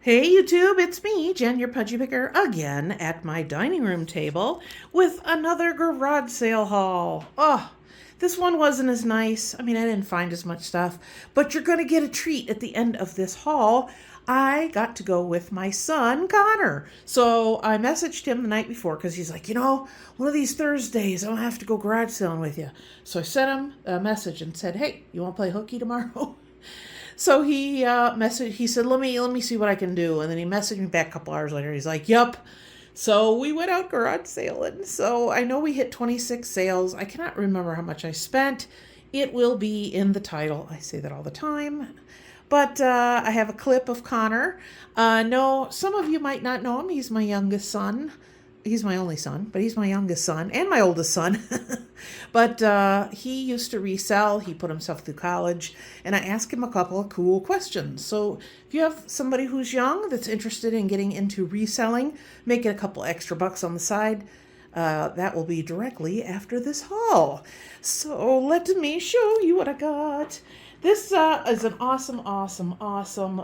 Hey YouTube, it's me, Jen, your Pudgy Picker, again at my dining room table with another garage sale haul. Oh, this one wasn't as nice. I didn't find as much stuff, but you're going to get a treat at the end of this haul. I got to go with my son, Connor. So I messaged him the night before because he's like, one of these Thursdays, I'm going to have to go garage selling with you. So I sent him a message and said, hey, you want to play hooky tomorrow? So he messaged. He said, "Let me see what I can do." And then he messaged me back a couple hours later. He's like, "Yup." So we went out garage sailing. So I know we hit 26 sales. I cannot remember how much I spent. It will be in the title. I say that all the time. But I have a clip of Connor. No, some of you might not know him. He's my youngest son. He's my only son, but he's my youngest son and my oldest son. But he used to resell. He put himself through college, and I asked him a couple of cool questions. So if you have somebody who's young that's interested in getting into reselling, making a couple extra bucks on the side, that will be directly after this haul. So let me show you what I got. This is an awesome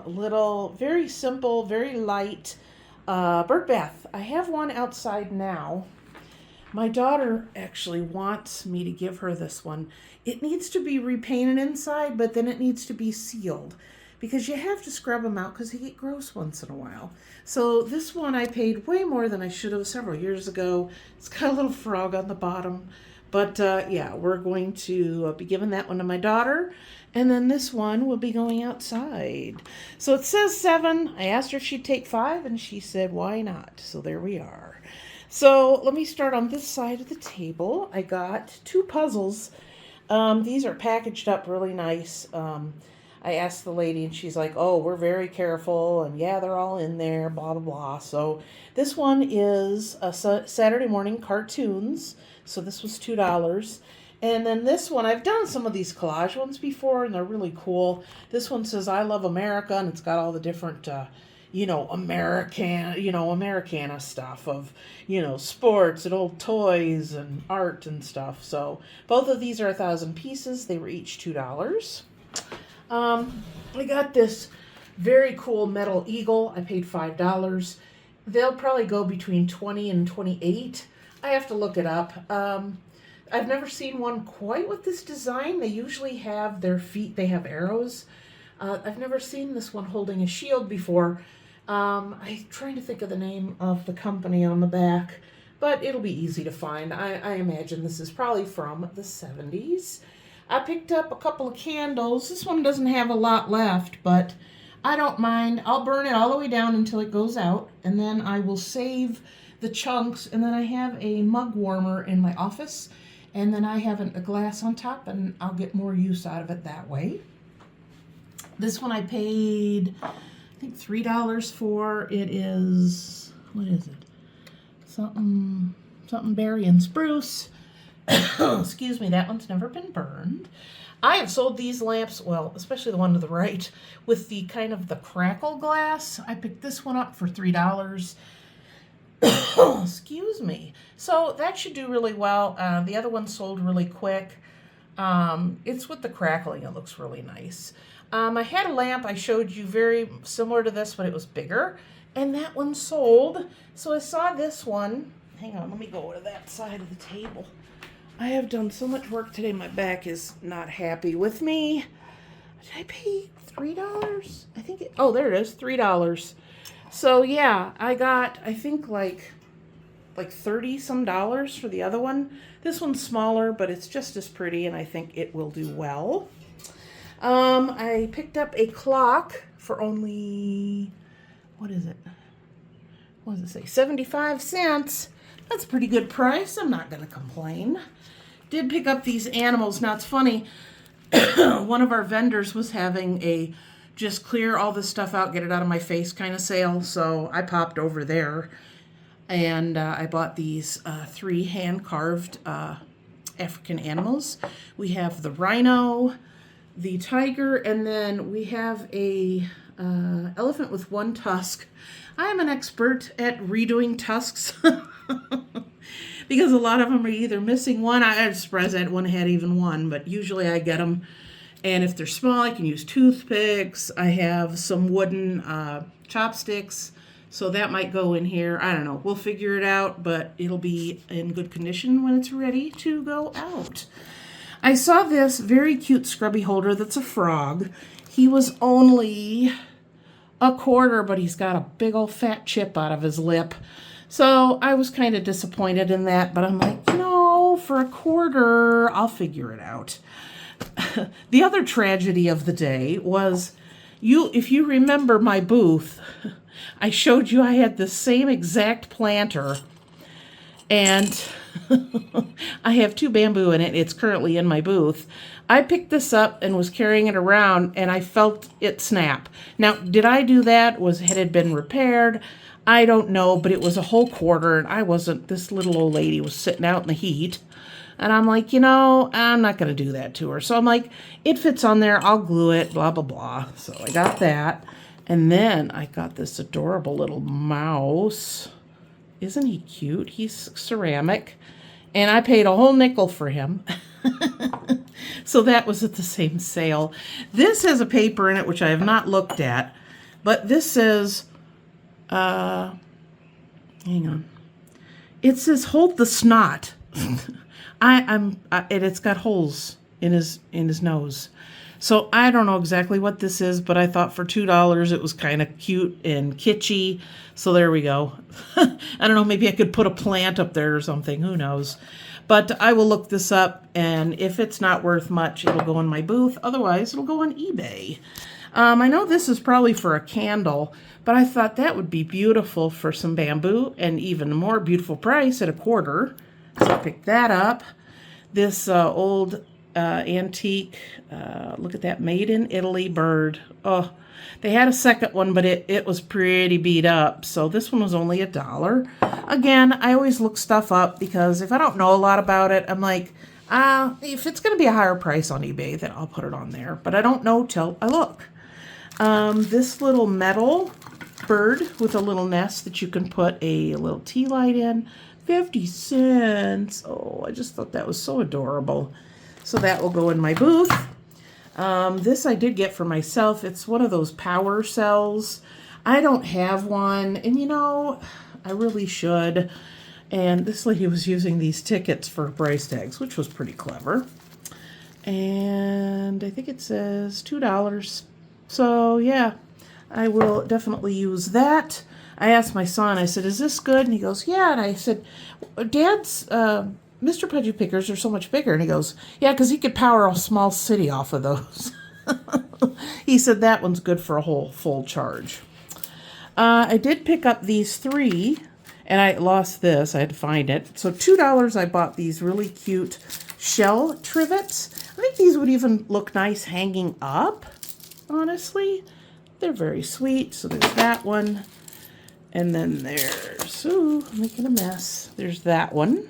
little, very simple, very light bird bath. I have one outside now. My daughter actually wants me to give her this one. It needs to be repainted inside, but then it needs to be sealed because you have to scrub them out because they get gross once in a while. So this one I paid way more than I should have several years ago. It's got a little frog on the bottom. But yeah, we're going to be giving that one to my daughter. And then this one will be going outside. So it says 7. I asked her if she'd take 5, and she said, why not? So there we are. So let me start on this side of the table. I got 2 puzzles. These are packaged up really nice. I asked the lady, and she's like, oh, we're very careful. And yeah, they're all in there, blah, blah, blah. So this one is a Saturday morning cartoons. So this was $2. And then this one, I've done some of these collage ones before, and they're really cool. This one says, I love America, and it's got all the different, Americana stuff of, sports and old toys and art and stuff. So both of these are 1,000 pieces. They were each $2. I got this very cool metal eagle. I paid $5. They'll probably go between 20 and 28. I have to look it up. I've never seen one quite with this design. They usually have their feet, they have arrows. I've never seen this one holding a shield before. I'm trying to think of the name of the company on the back, but it'll be easy to find. I imagine this is probably from the 70s. I picked up a couple of candles. This one doesn't have a lot left, but I don't mind. I'll burn it all the way down until it goes out, and then I will save the chunks, and then I have a mug warmer in my office, and then I have a glass on top, and I'll get more use out of it that way. This one I paid, I think, $3 for. It is, what is it? Something berry and spruce. Excuse me, that one's never been burned. I have sold these lamps, well, especially the one to the right, with the kind of the crackle glass. I picked this one up for $3. Excuse me. So that should do really well. The other one sold really quick. It's with the crackling. It looks really nice. I had a lamp I showed you very similar to this, but it was bigger. And that one sold. So I saw this one. Hang on, let me go to that side of the table. I have done so much work today. My back is not happy with me. Did I pay $3? I think oh, there it is, $3. So yeah, I got, I think like 30 some dollars for the other one. This one's smaller, but it's just as pretty, and I think it will do well. I picked up a clock for only, what is it? What does it say? 75 cents. That's a pretty good price. I'm not going to complain. Did pick up these animals. Now it's funny. One of our vendors was having a just clear all this stuff out, get it out of my face kind of sale. So I popped over there, and I bought these 3 hand-carved African animals. We have the rhino, the tiger, and then we have a elephant with 1 tusk. I am an expert at redoing tusks because a lot of them are either missing one. I'm surprised that one had even one, but usually I get them And if they're small, I can use toothpicks. I have some wooden chopsticks, so that might go in here. I don't know. We'll figure it out, but it'll be in good condition when it's ready to go out. I saw this very cute scrubby holder that's a frog. He was only $1.25, but he's got a big old fat chip out of his lip. So I was kind of disappointed in that, but I'm like, for $0.25, I'll figure it out. The other tragedy of the day was, if you remember my booth, I showed you I had the same exact planter, and I have 2 bamboo in it. It's currently in my booth. I picked this up and was carrying it around, and I felt it snap. Now, did I do that? Had it been repaired? I don't know, but it was a whole quarter, and this little old lady was sitting out in the heat. And I'm like, I'm not going to do that to her. So I'm like, it fits on there. I'll glue it, blah, blah, blah. So I got that. And then I got this adorable little mouse. Isn't he cute? He's ceramic. And I paid a whole nickel for him. So that was at the same sale. This has a paper in it, which I have not looked at. But this says, hang on. It says, hold the snot. And it's got holes in his nose. So I don't know exactly what this is, but I thought for $2 it was kind of cute and kitschy. So there we go. I don't know, maybe I could put a plant up there or something. Who knows? But I will look this up, and if it's not worth much, it'll go in my booth. Otherwise, it'll go on eBay. I know this is probably for a candle, but I thought that would be beautiful for some bamboo, and even more beautiful price at $0.25. So I picked that up. This old antique, look at that, made in Italy bird. Oh, they had a second one, but it was pretty beat up. So this one was only $1. Again, I always look stuff up because if I don't know a lot about it, I'm like, if it's going to be a higher price on eBay, then I'll put it on there. But I don't know till I look. This little metal bird with a little nest that you can put a little tea light in. 50 cents. Oh, I just thought that was so adorable. So that will go in my booth. This I did get for myself. It's one of those power cells. I don't have one, and I really should. And this lady was using these tickets for price tags, which was pretty clever. And I think it says $2. So yeah, I will definitely use that. I asked my son, I said, is this good? And he goes, yeah. And I said, Dad's Mr. Pudgy Pickers are so much bigger. And he goes, yeah, because he could power a small city off of those. He said that one's good for a whole full charge. I did pick up these 3, and I lost this. I had to find it. So $2 I bought these really cute shell trivets. I think these would even look nice hanging up, honestly. They're very sweet. So there's that one. And then there's, I'm making a mess. There's that one.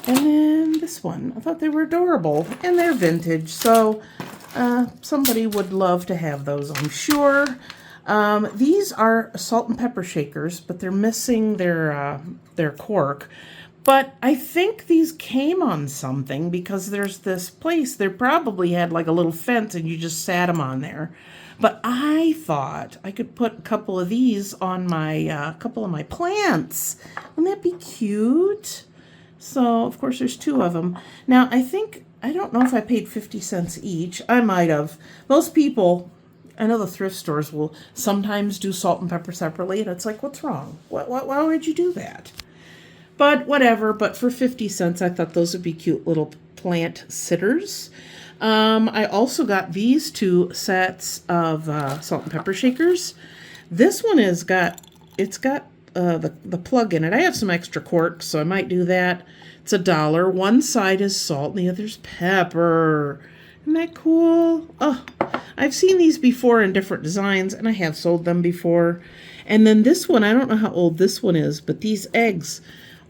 And then this one. I thought they were adorable. And they're vintage. So somebody would love to have those, I'm sure. These are salt and pepper shakers, but they're missing their cork. But I think these came on something because there's this place. They probably had like a little fence and you just sat them on there. But I thought I could put a couple of these on my couple of my plants. Wouldn't that be cute? So, of course, there's 2 of them. Now, I don't know if I paid 50 cents each. I might have. Most people, I know the thrift stores will sometimes do salt and pepper separately, and it's like, what's wrong? Why would you do that? But whatever. But for 50 cents, I thought those would be cute little plant sitters. I also got these 2 sets of salt and pepper shakers. This one the plug in it. I have some extra cork, so I might do that. It's $1. One side is salt, and the other's pepper. Isn't that cool? Oh, I've seen these before in different designs, and I have sold them before. And then this one, I don't know how old this one is, but these eggs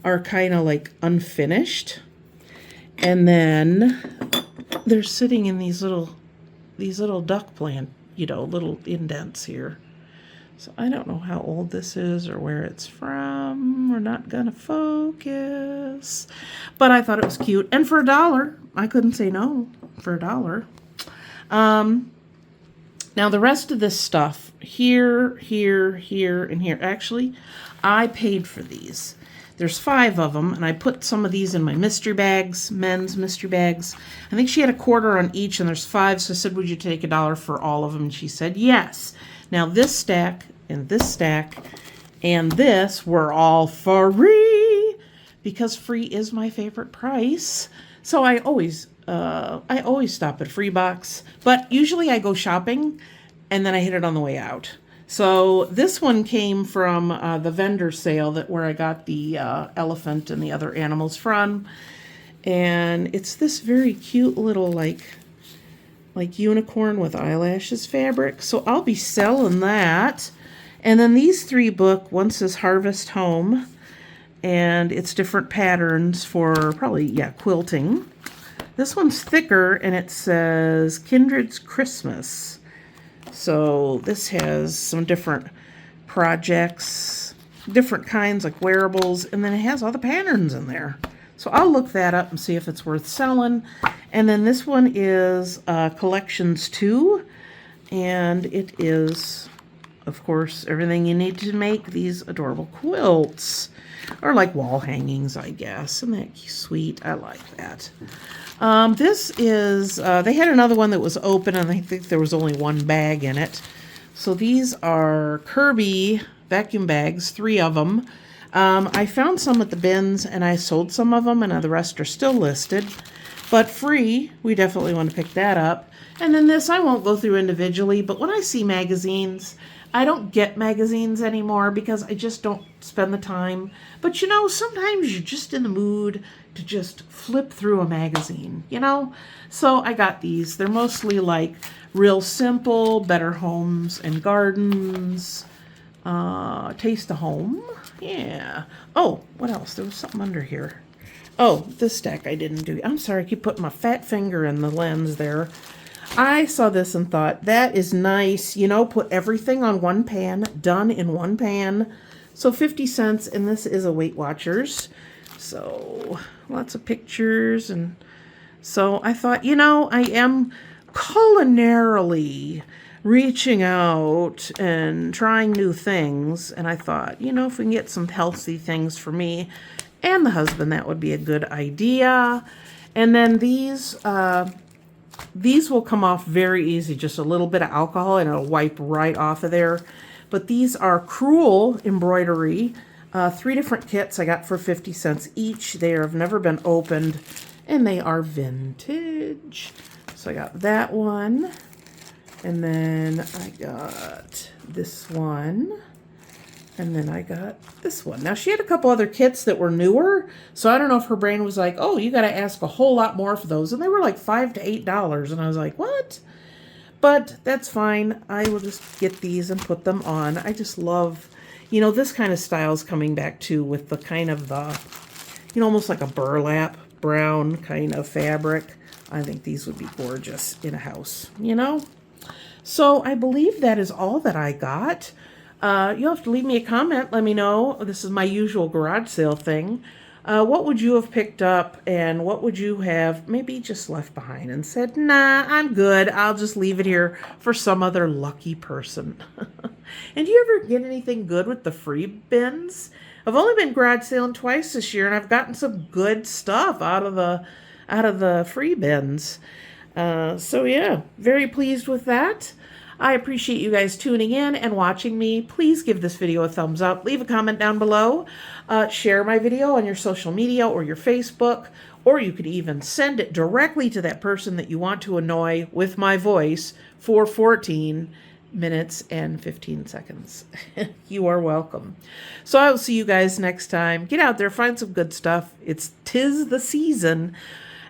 are kind of like unfinished. And then they're sitting in these little duck plant, little indents here. So I don't know how old this is or where it's from. We're not gonna focus. But I thought it was cute. And for $1, I couldn't say no for $1. Now the rest of this stuff, here, here, here, and here. Actually, I paid for these. There's 5 of them, and I put some of these in my mystery bags, men's mystery bags. I think she had $0.25 on each, and there's 5, so I said, would you take $1 for all of them? And she said, yes. Now this stack, and this stack, and this were all free, because free is my favorite price. So I always stop at Free Box, but usually I go shopping and then I hit it on the way out. So this one came from the vendor sale where I got the elephant and the other animals from, and it's this very cute little like unicorn with eyelashes fabric. So I'll be selling that. And then these 3 book, one says Harvest Home, and it's different patterns for probably, yeah, quilting. This one's thicker, and it says Kindred's Christmas. So this has some different projects, different kinds like wearables, and then it has all the patterns in there. So I'll look that up and see if it's worth selling. And then this one is Collections 2, and it is, of course, everything you need to make these adorable quilts. Or like wall hangings, I guess. Isn't that sweet? I like that. This is, they had another one that was open, and I think there was only 1 bag in it. So these are Kirby vacuum bags, 3 of them. I found some at the bins, and I sold some of them, and the rest are still listed. But free, we definitely want to pick that up. And then this, I won't go through individually, but when I see magazines, I don't get magazines anymore because I just don't spend the time. But you know, sometimes you're just in the mood to just flip through a magazine, you know? So I got these. They're mostly like real simple, Better Homes and Gardens, Taste of Home. Yeah. Oh, what else? There was something under here. Oh, this stack I didn't do. I'm sorry, I keep putting my fat finger in the lens there. I saw this and thought, that is nice. You know, put everything on one pan, done in one pan. So 50 cents, and this is a Weight Watchers. So lots of pictures. And so I thought, you know, I am culinarily reaching out and trying new things. And I thought, you know, if we can get some healthy things for me and the husband, that would be a good idea. And then these will come off very easy, just a little bit of alcohol and it'll wipe right off of there. But these are Cruel embroidery, 3 different kits I got for 50 cents each. They have never been opened, and they are vintage. So I got that one, and then I got this one, and then I got this one. Now, she had a couple other kits that were newer, so I don't know if her brain was like, oh, you got to ask a whole lot more for those. And they were like $5 to $8, and I was like, what? But that's fine. I will just get these and put them on. I just love, you know, this kind of style is coming back too, with the kind of the, you know, almost like a burlap brown kind of fabric. I think these would be gorgeous in a house, you know? So I believe that is all that I got. You'll have to leave me a comment. Let me know. This is my usual garage sale thing. What would you have picked up, and what would you have maybe just left behind and said, nah, I'm good. I'll just leave it here for some other lucky person. And do you ever get anything good with the free bins? I've only been garage sailing twice this year, and I've gotten some good stuff out of the free bins. So yeah, very pleased with that. I appreciate you guys tuning in and watching me. Please give this video a thumbs up. Leave a comment down below. Share my video on your social media or your Facebook, or you could even send it directly to that person that you want to annoy with my voice for 14 minutes and 15 seconds. You are welcome. So I will see you guys next time. Get out there, find some good stuff. Tis the season.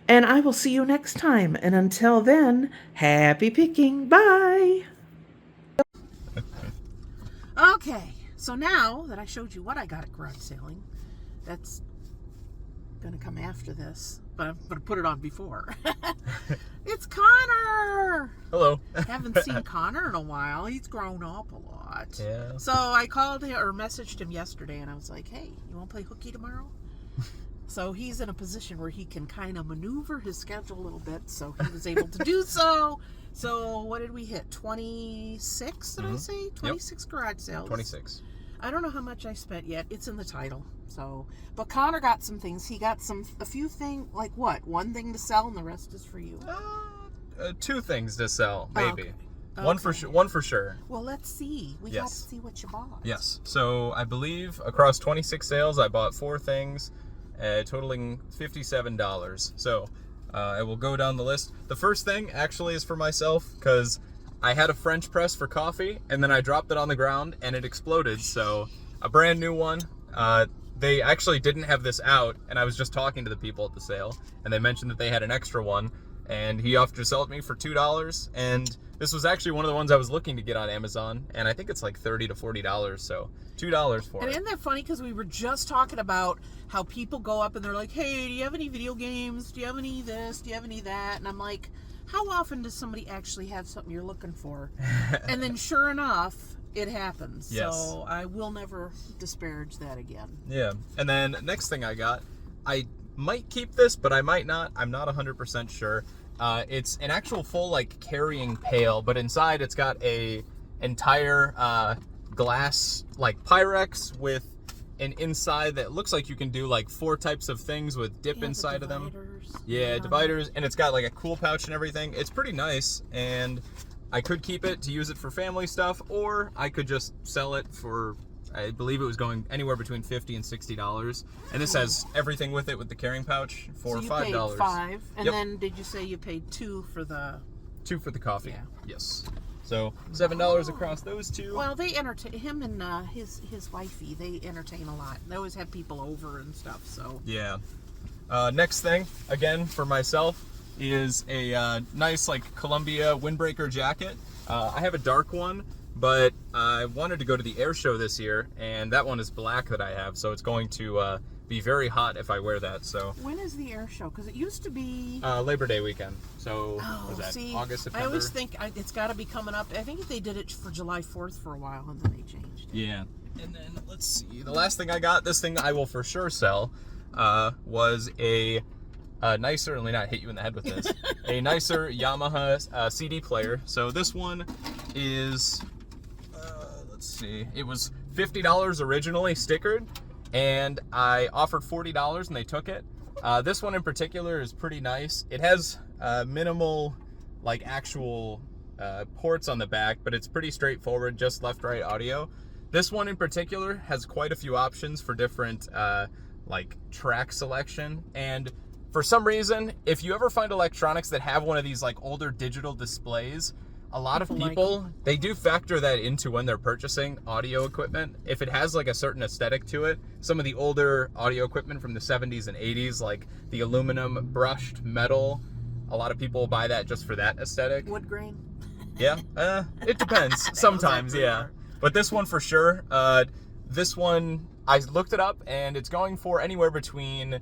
And I will see you next time. And until then, happy picking. Bye. Okay, so now that I showed you what I got at garage sailing, that's going to come after this, but I'm going to put it on before. It's Connor! Hello. Haven't seen Connor in a while. He's grown up a lot. Yeah. So I called him or messaged him yesterday, and I was like, hey, you want to play hooky tomorrow? So he's in a position where he can kind of maneuver his schedule a little bit, so he was able to do so. So what did we hit? 26, did I say? 26 garage sales. 26. I don't know how much I spent yet. It's in the title. So, but Connor got some things. He got a few things, like what? One thing to sell and the rest is for you. 2 things to sell, maybe. Okay. One for sure. Well, let's see. We got to see what you bought. Yes. So I believe across 26 sales, I bought 4 things, totaling $57. So I will go down the list. The first thing actually is for myself because I had a French press for coffee and then I dropped it on the ground and it exploded. So a brand new one. They actually didn't have this out, and I was just talking to the people at the sale, and they mentioned that they had an extra one, and he offered to sell it to me for $2. And this was actually one of the ones I was looking to get on Amazon, and I think it's like $30 to $40, so $2 for it. And isn't that funny? Because we were just talking about how people go up and they're like, hey, do you have any video games? Do you have any this? Do you have any that? And I'm like, how often does somebody actually have something you're looking for? And then sure enough, it happens. Yes. So I will never disparage that again. Yeah. And then next thing I got, I might keep this, but I might not. I'm not 100% sure. It's an actual full like carrying pail, but inside it's got a entire glass like Pyrex with an inside that looks like you can do like 4 types of things with dip inside of them. Yeah, dividers, and it's got like a cool pouch and everything. It's pretty nice, and I could keep it to use it for family stuff, or I could just sell it for, I believe it was going anywhere between $50 and $60. And this has everything with it with the carrying pouch for $5. So you paid $5, and then did you say you paid $2 for the... $2 for the coffee. Yeah. Yes. So $7 across those 2. Well, they entertain him and his wifey. They entertain a lot. They always have people over and stuff. So yeah. Next thing, again for myself, is a nice like Columbia windbreaker jacket. I have a dark one, but I wanted to go to the air show this year, and that one is black that I have, so it's going to be very hot if I wear that. So when is the air show? Because it used to be Labor Day weekend. So was that see, August, September? I always think it's got to be coming up. I think they did it for July 4th for a while, and then they changed it. Yeah. And then let's see. The last thing I got, this thing I will for sure sell, was a nice, certainly not hit you in the head with this, a nicer Yamaha CD player. So this one is, let's see, it was $50 originally stickered, and I offered $40 and they took it. This one in particular is pretty nice. It has minimal, like actual ports on the back, but it's pretty straightforward, just left-right audio. This one in particular has quite a few options for different like track selection, and for some reason, if you ever find electronics that have one of these like older digital displays, a lot of people, they do factor that into when they're purchasing audio equipment. If it has like a certain aesthetic to it, some of the older audio equipment from the 70s and 80s, like the aluminum brushed metal, a lot of people buy that just for that aesthetic. Wood grain? Yeah, it depends. Sometimes, yeah. But this one for sure, this one, I looked it up, and it's going for anywhere between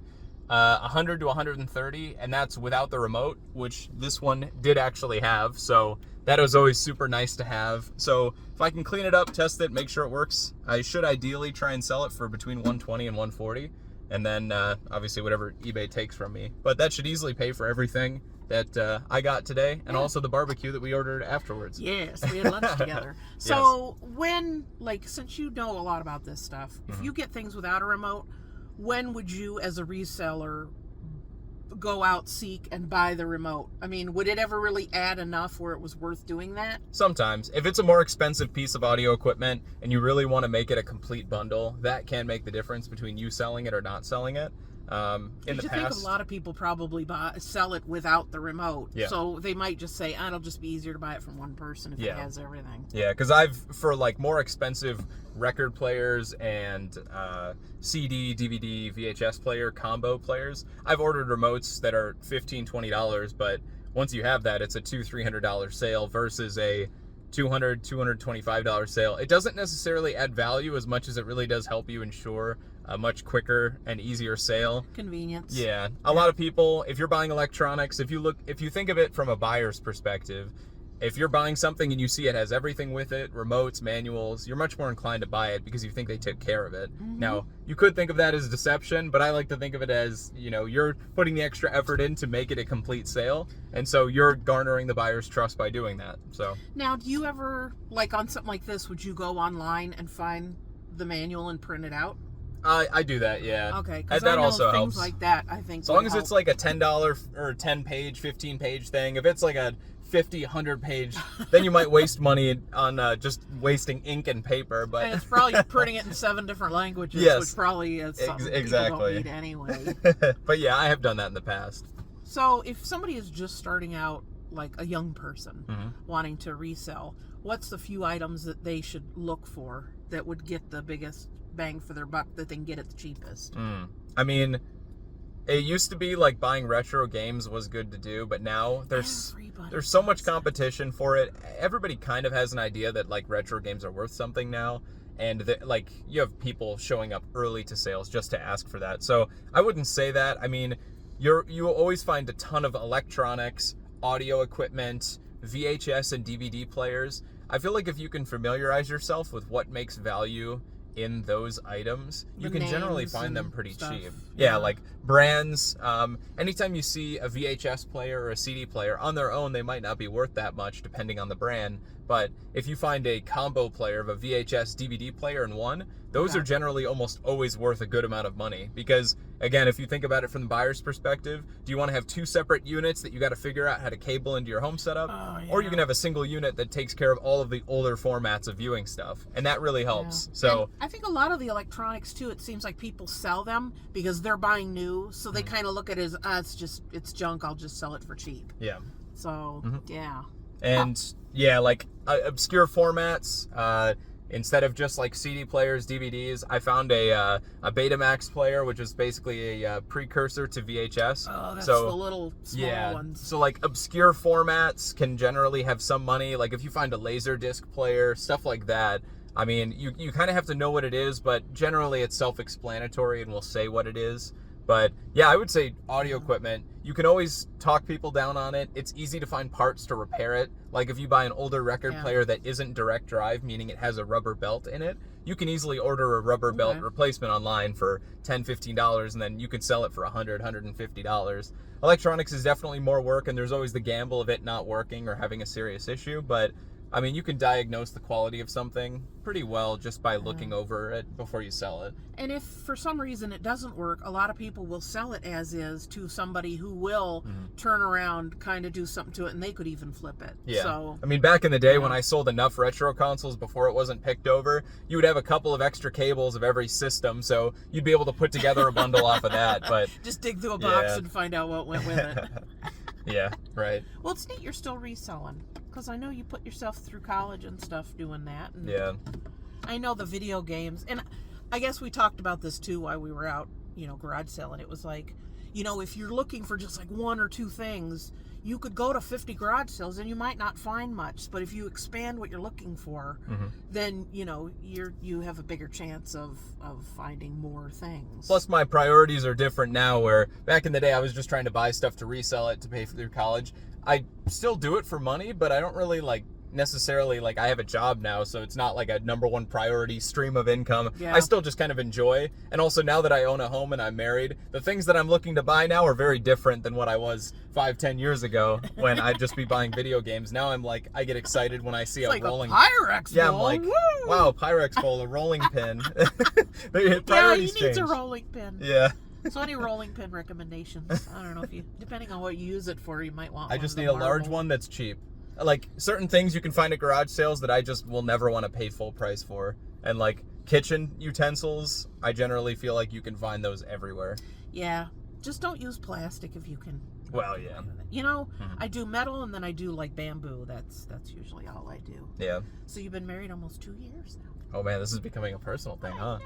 100 to 130, and that's without the remote, which this one did actually have. So that was always super nice to have. So if I can clean it up, test it, make sure it works, I should ideally try and sell it for between 120 and 140, and then obviously whatever eBay takes from me. But that should easily pay for everything that I got today, and also the barbecue that we ordered afterwards. Yes, we had lunch together. So when, like, since you know a lot about this stuff, if you get things without a remote, when would you as a reseller go out, seek, and buy the remote? I mean, would it ever really add enough where it was worth doing that? Sometimes. If it's a more expensive piece of audio equipment and you really want to make it a complete bundle, that can make the difference between you selling it or not selling it. In the past, think a lot of people probably sell it without the remote, so they might just say, it'll just be easier to buy it from one person if it has everything. Yeah, because for like more expensive record players and CD, DVD, VHS player combo players, I've ordered remotes that are $15, $20, but once you have that, it's a $200-$300 sale versus a $200, $225 sale. It doesn't necessarily add value as much as it really does help you ensure a much quicker and easier sale. Convenience. Yeah. A lot of people, if you're buying electronics, if you think of it from a buyer's perspective, if you're buying something and you see it has everything with it, remotes, manuals, you're much more inclined to buy it because you think they took care of it. Now, you could think of that as deception, but I like to think of it as, you're putting the extra effort in to make it a complete sale, and so you're garnering the buyer's trust by doing that. So now, do you ever, like on something like this, would you go online and find the manual and print it out? I do that, yeah. Okay, because that I know also things helps. like that, I think, As long as it's like a $10 or 10-page, 15-page thing. If it's like a 50, 100-page, then you might waste money on just wasting ink and paper. But and it's probably printing it in 7 different languages, yes, which probably is something exactly. people don't need anyway. But yeah, I have done that in the past. So if somebody is just starting out, like a young person, wanting to resell, what's the few items that they should look for that would get the biggest bang for their buck, that they can get it the cheapest? I mean, it used to be like buying retro games was good to do, but now there's so much competition for it. Everybody kind of has an idea that like retro games are worth something now, and that, like, you have people showing up early to sales just to ask for that. So I wouldn't say that. I mean, you will always find a ton of electronics, audio equipment, VHS and DVD players. I feel like if you can familiarize yourself with what makes value in those items, you can generally find them pretty cheap. Yeah, like brands. Anytime you see a VHS player or a CD player on their own, they might not be worth that much depending on the brand. But if you find a combo player of a VHS DVD player in one, those are generally almost always worth a good amount of money. Because again, if you think about it from the buyer's perspective, do you want to have 2 separate units that you got to figure out how to cable into your home setup? Or you can have a single unit that takes care of all of the older formats of viewing stuff. And that really helps. So and I think a lot of the electronics too, it seems like people sell them because they're buying new. So they kind of look at it as, it's junk, I'll just sell it for cheap. Yeah. So, yeah. And yeah, like obscure formats, instead of just like CD players, DVDs, I found a Betamax player, which is basically a precursor to VHS. Oh, that's so, the little small ones. So like obscure formats can generally have some money. Like if you find a Laserdisc player, stuff like that. I mean, you kind of have to know what it is, but generally it's self-explanatory and will say what it is. But yeah, I would say audio equipment, you can always talk people down on it. It's easy to find parts to repair it. Like if you buy an older record player that isn't direct drive, meaning it has a rubber belt in it, you can easily order a rubber belt replacement online for $10, $15, and then you can sell it for $100, $150. Electronics is definitely more work, and there's always the gamble of it not working or having a serious issue. But I mean, you can diagnose the quality of something pretty well just by looking over it before you sell it. And if for some reason it doesn't work, a lot of people will sell it as is to somebody who will turn around, kind of do something to it, and they could even flip it. Yeah. So, I mean, back in the day when I sold enough retro consoles before it wasn't picked over, you would have a couple of extra cables of every system, so you'd be able to put together a bundle off of that. But just dig through a box and find out what went with it. Yeah, right. Well, it's neat you're still reselling, because I know you put yourself through college and stuff doing that. And yeah. I know the video games, and I guess we talked about this too while we were out, garage selling. It was like, if you're looking for just like 1 or 2 things, you could go to 50 garage sales and you might not find much. But if you expand what you're looking for, then you have a bigger chance of finding more things. Plus, my priorities are different now. Where back in the day, I was just trying to buy stuff to resell it to pay for through college. I still do it for money, but I don't really necessarily I have a job now, so it's not like a number 1 priority stream of income. I still just kind of enjoy. And also now that I own a home and I'm married, the things that I'm looking to buy now are very different than what I was 5-10 years ago when I'd just be buying video games. Now I'm like, I get excited when I see it's a like rolling a Pyrex bowl. I'm like, woo! Wow, Pyrex bowl, a rolling pin. He needs a rolling pin. Yeah. So any rolling pin recommendations? I don't know if depending on what you use it for, you might want. I just need a large one that's cheap. Like certain things you can find at garage sales that I just will never want to pay full price for. And like kitchen utensils, I generally feel like you can find those everywhere. Yeah. Just don't use plastic if you can. Well, yeah. I do metal and then I do like bamboo. That's usually all I do. Yeah. So you've been married almost 2 years now. Oh man, this is becoming a personal thing, huh?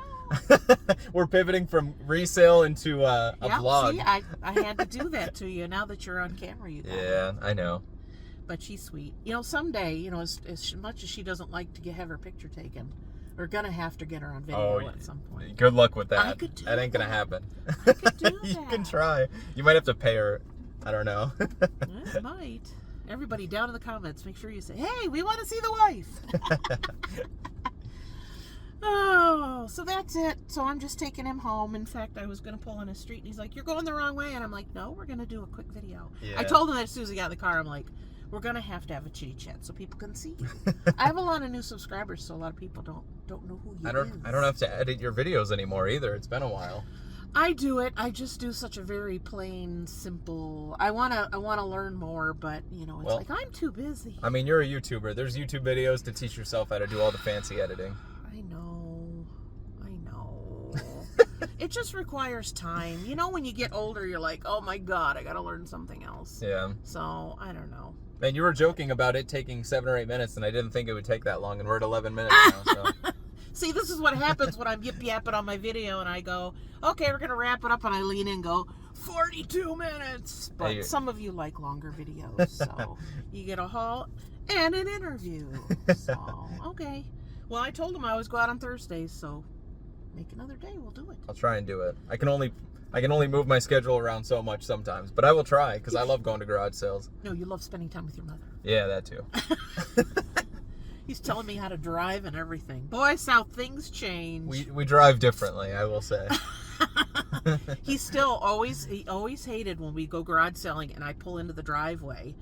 We're pivoting from resale into a vlog. See, I had to do that to you. Now that you're on camera, you got it. I know. But she's sweet. Someday, as much as she doesn't like to have her picture taken, we're going to have to get her on video at some point. Good luck with that. I could do that ain't going to happen. I could do You that. can try. You might have to pay her. I don't know. I might. Everybody down in the comments, make sure you say, hey, we want to see the wife. Oh, so that's it. So I'm just taking him home. In fact, I was going to pull in a street, and he's like, you're going the wrong way. And I'm like, no, we're going to do a quick video. Yeah. I told him that as soon as he got in the car, I'm like, we're going to have a chitty chat so people can see you. I have a lot of new subscribers, so a lot of people don't know who he is. I don't have to edit your videos anymore either. It's been a while. I do it. I just do such a very plain, simple. I wanna learn more, but you know, it's like I'm too busy. I mean, you're a YouTuber. There's YouTube videos to teach yourself how to do all the fancy editing. I know. It just requires time. You know, when you get older, you're like, oh my God, I gotta learn something else. Yeah. So I don't know. Man, you were joking about it taking 7 or 8 minutes, and I didn't think it would take that long, and we're at 11 minutes now. So. See, this is what happens when I'm yip-yapping on my video and I go, okay, we're going to wrap it up, and I lean in and go, 42 minutes. But some of you like longer videos, so you get a haul and an interview. So, okay. Well, I told him I always go out on Thursdays, so make another day. We'll do it. I'll try and do it. I can only move my schedule around so much sometimes, but I will try because I love going to garage sales. No, you love spending time with your mother. Yeah, that too. He's telling me how to drive and everything. Boy, how things change. We drive differently, I will say. He always hated when we go garage selling and I pull into the driveway.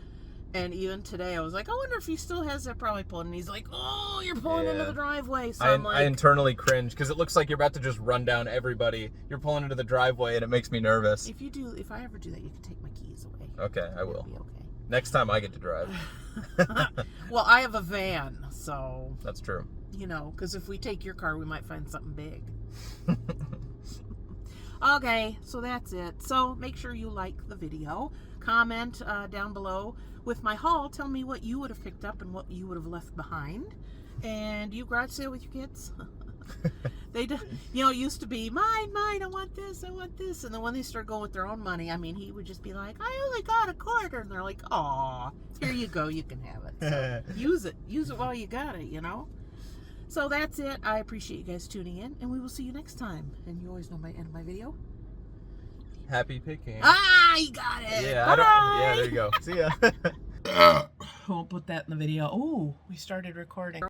And even today, I was like, I wonder if he still has that probably pulling. And he's like, oh, you're pulling into the driveway. So I'm like, I internally cringe because it looks like you're about to just run down everybody. You're pulling into the driveway, and it makes me nervous. If I ever do that, you can take my keys away. Okay, I will. It'll be okay. Next time I get to drive. Well, I have a van, so. That's true. You know, because if we take your car, we might find something big. Okay, so that's it. So make sure you like the video. Comment down below with my haul. Tell me what you would have picked up and what you would have left behind. And you garage sale with your kids? They do, you know, it used to be mine, I want this, and then when they start going with their own money, I mean, he would just be like, I only got a quarter, and they're like, aw, here you go, you can have it. So use it while you got it, you know. So that's it. I appreciate you guys tuning in, and we will see you next time. And you always know my end of my video. Happy picking. Ah, you got it. Yeah, Bye. yeah, there you go. See ya. Won't put that in the video. Oh, we started recording.